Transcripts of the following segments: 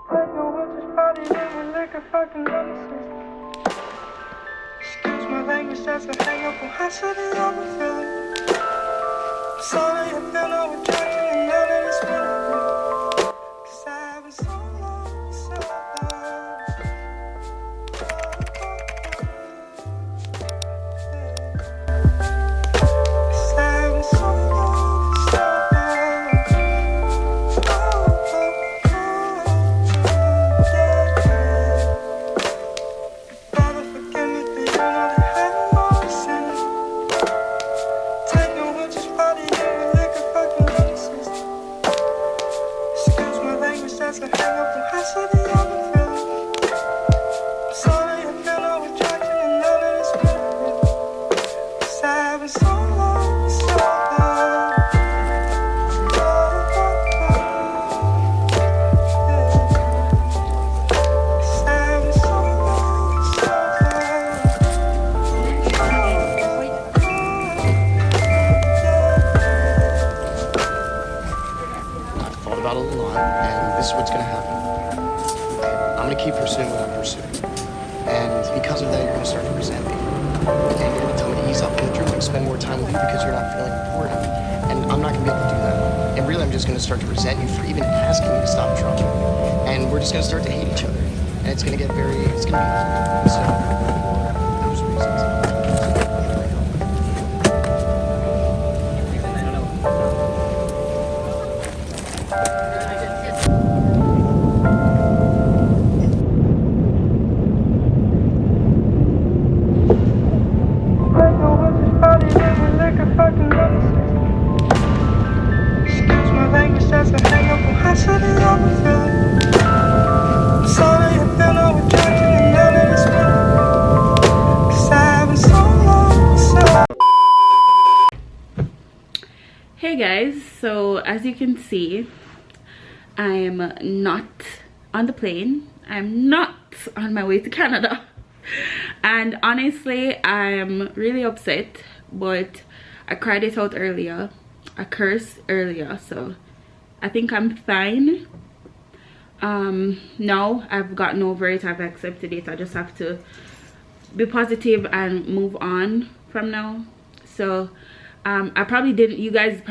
Excuse my language, that's a hang up on how should it ever feel. Sorry, I feel no attraction and none of this feeling. 'Cause I've been so long, so long. Cause I've been so long, so Father, forgive me for you know that I know the sin. Take no witches, body in with liquor, fucking innocence. Excuse my language, that's a hang up on how should the other feel. Sorry, I feel no attraction and none of this feeling. 'Cause I've been so long, so long. Thought about it a lot, and this is what's gonna happen. I'm gonna keep pursuing what I'm pursuing. And because of that, you're gonna start to resent me. And you're gonna tell me to ease up on the drink, spend more time with you because you're not feeling important. And I'm not gonna be able to do that. And really, I'm just gonna start to resent you for even asking me to stop drugging. And we're just gonna start to hate each other. And it's gonna be ugly. So, for those reasons. Excuse my language, that's a hang up on how should it ever feel. Sorry, I feel no attraction and none of this feeling. 'Cause I've been so long, so. Hey guys, so as you can see, I'm not on the plane. I'm not on my way to Canada. And honestly, I'm really upset, but I cried it out earlier. I cursed earlier, so I think I'm fine. Now I've gotten over it, I've accepted it. I just have to be positive and move on from now. So I probably didn't, you guys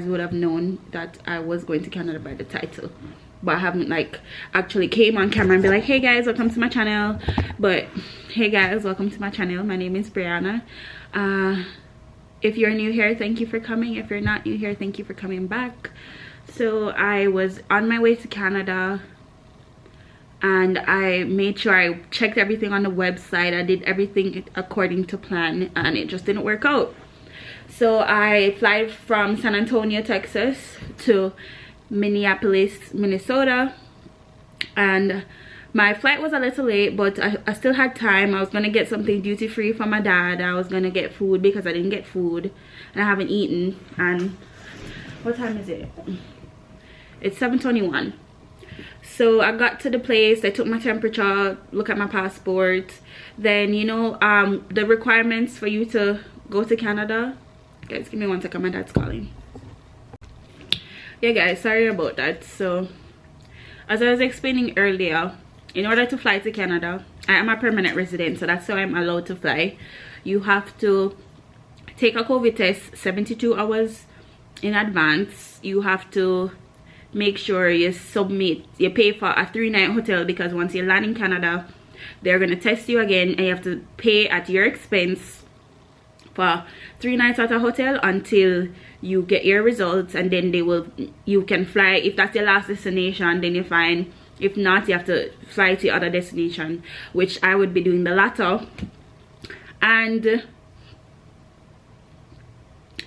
would have known that I was going to Canada by the title, but I haven't like actually came on camera and be like, hey guys, welcome to my channel. But hey guys, welcome to my channel. My name is Brianna. If you're new here, thank you for coming. If you're not new here, thank you for coming back. So I was on my way to Canada, and I made sure I checked everything on the website. I did everything according to plan, and it just didn't work out. So I fly from San Antonio, Texas to Minneapolis, Minnesota, and my flight was a little late, but I still had time. I was gonna get something duty-free for my dad. I was gonna get food because I didn't get food and I haven't eaten. And what time is it? It's 7:21. So I got to the place, I took my temperature, look at my passport. Then, you know, the requirements for you to go to Canada. Guys, give me 1 second, my dad's calling. Yeah guys, sorry about that. So as I was explaining earlier, in order to fly to Canada, I am a permanent resident, so that's why I'm allowed to fly. You have to take a COVID test 72 hours in advance. You have to make sure you pay for a 3-night hotel, because once you land in Canada, they're going to test you again, and you have to pay at your expense for 3 nights at a hotel until you get your results. And then you can fly. If that's your last destination, then you're fine. If not, you have to fly to your other destination, which I would be doing the latter. And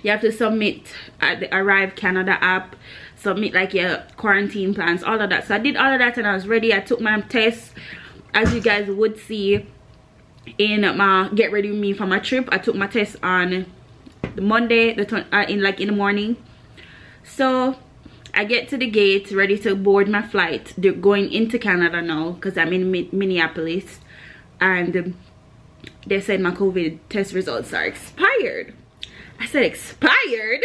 you have to submit at the Arrive Canada app, submit like your quarantine plans, all of that. So I did all of that and I was ready. I took my test, as you guys would see in my get ready with me for my trip. I took my test on the Monday, in the morning. So I get to the gate, ready to board my flight. They're going into Canada now because I'm in Minneapolis, and they said my COVID test results are expired. I said, expired?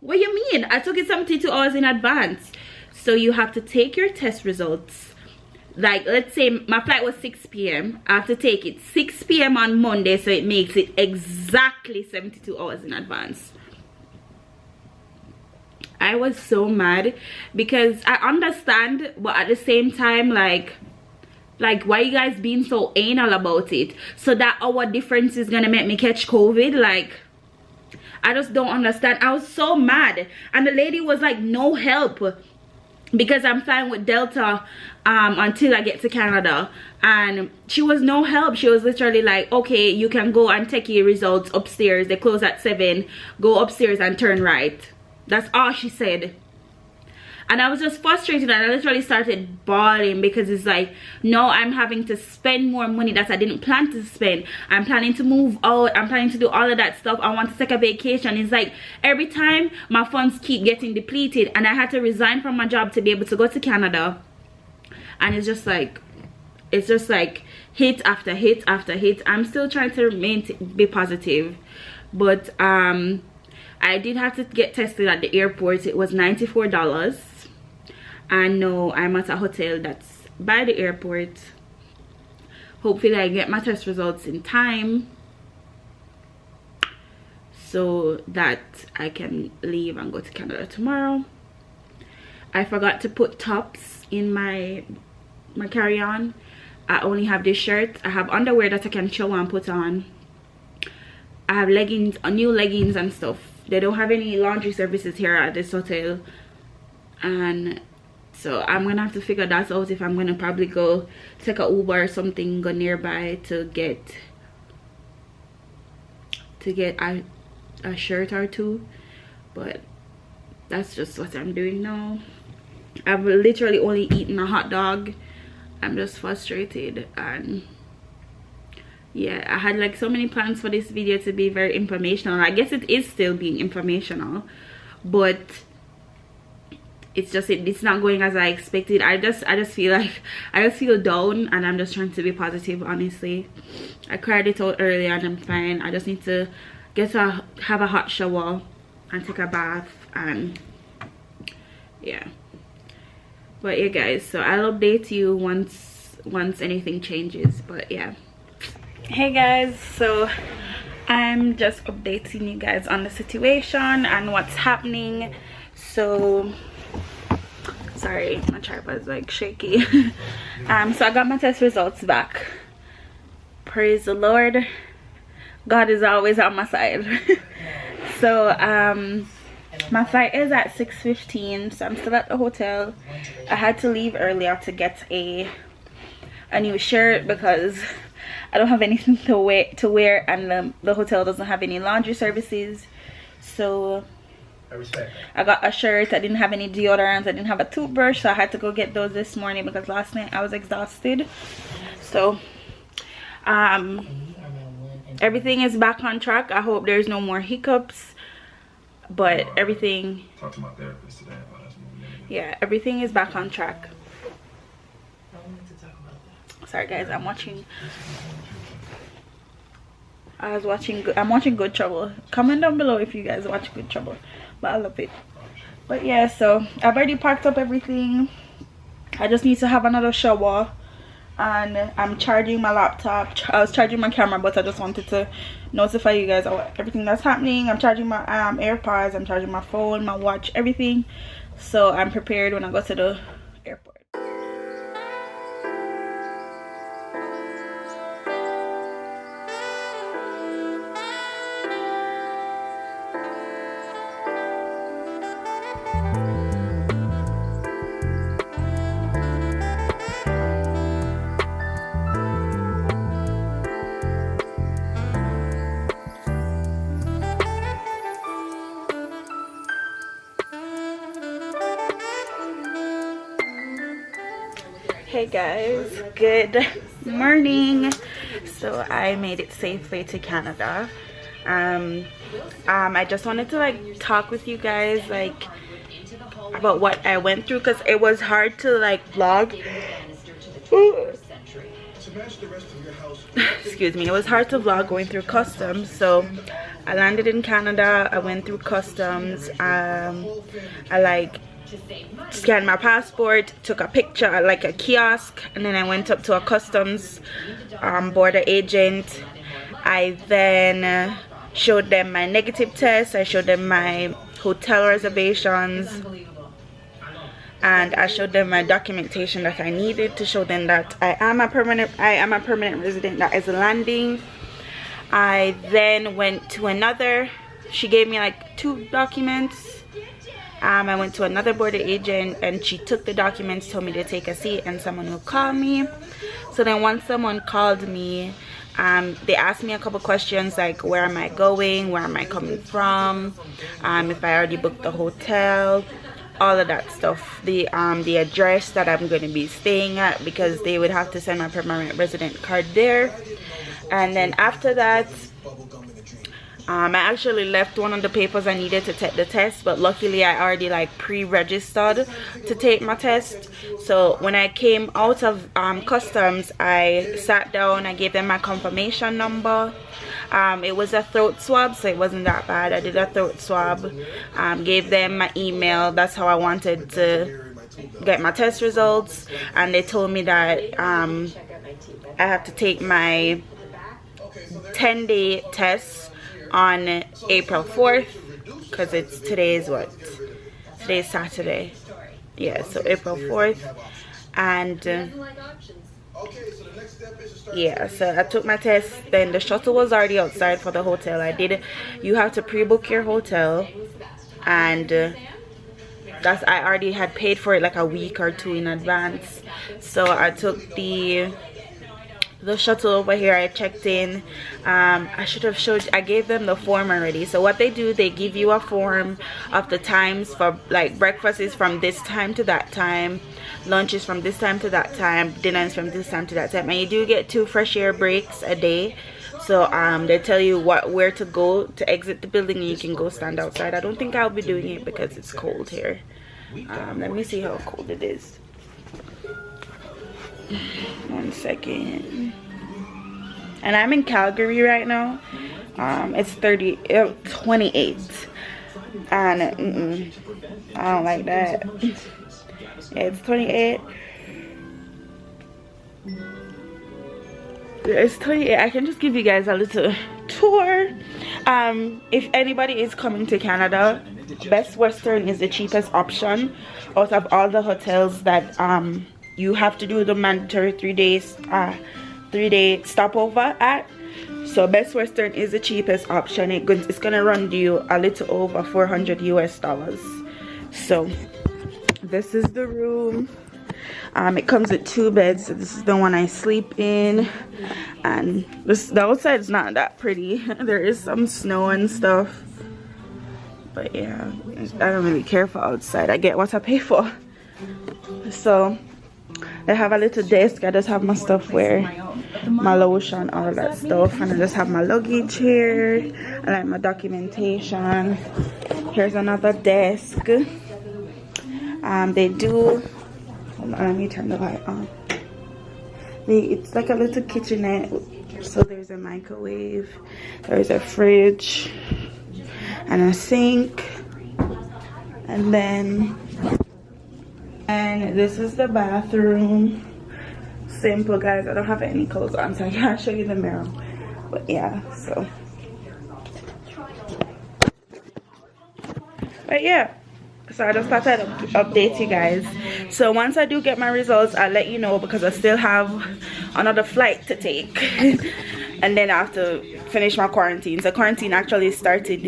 What do you mean? I took it 72 hours in advance. So you have to take your test results, like let's say my flight was 6 p.m. I have to take it 6 p.m. on Monday, so it makes it exactly 72 hours in advance. I was so mad because I understand, but at the same time, like why you guys being so anal about it? So that hour difference is gonna make me catch COVID? Like, I just don't understand. I was so mad, and the lady was like, no help, because I'm flying with Delta until I get to Canada, and she was no help. She was literally like, okay, you can go and take your results upstairs, they close at 7, go upstairs and turn right. That's all she said. And I was just frustrated, and I literally started bawling because it's like, no, I'm having to spend more money that I didn't plan to spend. I'm planning to move out, I'm planning to do all of that stuff. I want to take a vacation. It's like every time my funds keep getting depleted, and I had to resign from my job to be able to go to Canada. And it's just like hit after hit after hit. I'm still trying to be positive, but I did have to get tested at the airport. It was $94. And no, I'm at a hotel that's by the airport. Hopefully I get my test results in time so that I can leave and go to Canada tomorrow. I forgot to put tops in my carry-on. I only have this shirt. I have underwear that I can show and put on. I have leggings, new leggings and stuff. They don't have any laundry services here at this hotel, and so I'm gonna have to figure that out if I'm gonna probably go take a Uber or something, go nearby to get a shirt or two. But that's just what I'm doing now. I've literally only eaten a hot dog. I'm just frustrated, and yeah, I had like so many plans for this video to be very informational. I guess it is still being informational, but it's just it's not going as I expected. I just feel like I just feel down, and I'm just trying to be positive. Honestly, I cried it out earlier and I'm fine. I just need to have a hot shower and take a bath, and yeah. But yeah guys, so I'll update you once anything changes. But yeah, hey guys, so I'm just updating you guys on the situation and what's happening. So sorry, my tripod's like shaky. So I got my test results back. Praise the Lord, God is always on my side. So my flight is at 6:15, so I'm still at the hotel. I had to leave earlier to get a new shirt because I don't have anything to wear, and the hotel doesn't have any laundry services. So I got a shirt. I didn't have any deodorant. I didn't have a toothbrush, so I had to go get those this morning because last night I was exhausted. So everything is back on track. I hope there's no more hiccups, but everything, talk to my therapist today about us moving in. yeah, everything is back on track. Sorry guys, I'm watching Good Trouble. Comment down below if you guys watch Good Trouble, but I love it. But yeah, so I've already packed up everything. I just need to have another shower, and I'm charging my laptop. I was charging my camera, but I just wanted to notify you guys of everything that's happening. I'm charging my AirPods, I'm charging my phone, my watch, everything, so I'm prepared when I go to the airport. Hey guys, good morning. So I made it safely to Canada. I just wanted to like talk with you guys like about what I went through, because it was hard to like vlog. Excuse me, it was hard to vlog going through customs. So I landed in Canada, I went through customs. I like scanned my passport, took a picture at like a kiosk, and then I went up to a customs border agent. I then showed them my negative test. I showed them my hotel reservations, and I showed them my documentation that I needed to show them that I am a permanent resident that is landing. I then went to another, she gave me like 2 documents. I went to another border agent and she took the documents, told me to take a seat and someone will call me. So then once someone called me, they asked me a couple questions like where am I going, where am I coming from, if I already booked the hotel, all of that stuff, the address that I'm going to be staying at, because they would have to send my permanent resident card there. And then after that, I actually left one of the papers I needed to take the test, but luckily I already like pre-registered to take my test. So when I came out of customs, I sat down, I gave them my confirmation number. It was a throat swab, so it wasn't that bad. I did a throat swab, gave them my email. That's how I wanted to get my test results, and they told me that I have to take my 10-day test on April 4th, because it's today's Saturday. Yeah, so April 4th. And yeah, so I took my test. Then the shuttle was already outside for the hotel. You have to pre-book your hotel, and I already had paid for it like a week or 2 in advance. So I took the shuttle over here. I checked in. I should have showed, I gave them the form already. So what they do, they give you a form of the times for like breakfast is from this time to that time, lunch is from this time to that time, dinner is from this time to that time, and you do get 2 fresh air breaks a day. So they tell you where to go to exit the building, and you can go stand outside. I don't think I'll be doing it because it's cold here. Let me see how cold it is. 1 second. And I'm in Calgary right now. It's 28, and I don't like that. Yeah, it's 28. It's 28. I can just give you guys a little tour. If anybody is coming to Canada, Best Western is the cheapest option out of all the hotels that you have to do the mandatory 3-day stopover at. So Best Western is the cheapest option. It's gonna run you a little over $400 US. So this is the room. It comes with 2 beds. So this is the one I sleep in, and the outside is not that pretty. There is some snow and stuff, but yeah, I don't really care for outside. I get what I pay for. So I have a little desk. I just have my stuff where my lotion, all of that stuff, and I just have my luggage here, and like my documentation. Here's another desk. They do, hold on, let me turn the light on. It's like a little kitchenette. So there's a microwave, there's a fridge, and a sink, and this is the bathroom. Simple, guys. I don't have any clothes on, so I can't show you the mirror, but yeah. So but yeah, so I just thought I'd update you guys. So once I do get my results, I'll let you know, because I still have another flight to take and then I have to finish my quarantine. So quarantine actually started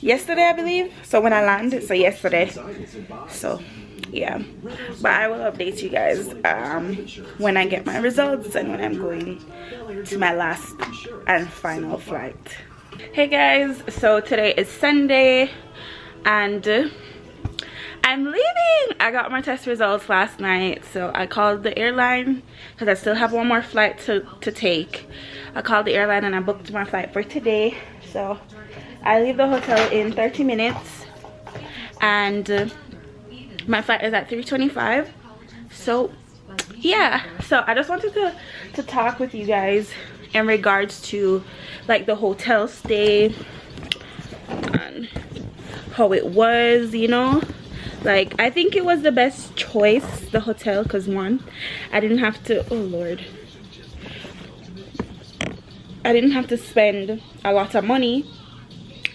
yesterday, I believe. So when I land, so yesterday. So yeah, but I will update you guys when I get my results and when I'm going to my last and final flight. Hey guys, so today is Sunday and I'm leaving. I got my test results last night, so I called the airline because I still have one more flight to take. I called the airline and I booked my flight for today. So I leave the hotel in 30 minutes and my flight is at 3:25. So yeah, so I just wanted to talk with you guys in regards to like the hotel stay and how it was, you know. Like, I think it was the best choice, the hotel, because one, I didn't have to, oh Lord, I didn't have to spend a lot of money.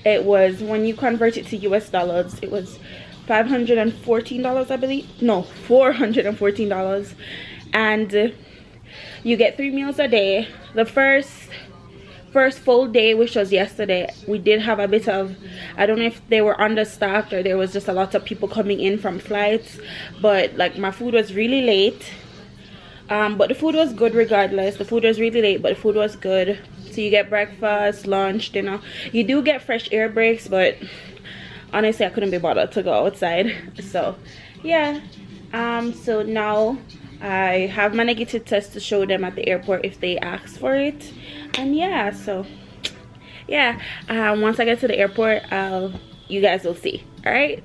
It was, when you convert it to US dollars, it was $514, I believe. No, $414. And you get 3 meals a day. The first full day, which was yesterday, we did have a bit of, I don't know if they were understaffed or there was just a lot of people coming in from flights, but like my food was really late. But the food was good regardless. The food was really late, but the food was good. So you get breakfast, lunch, dinner. You do get fresh air breaks, but honestly I couldn't be bothered to go outside. So yeah, so now I have my negative test to show them at the airport if they ask for it. And yeah, so yeah, once I get to the airport, you guys will see. All right.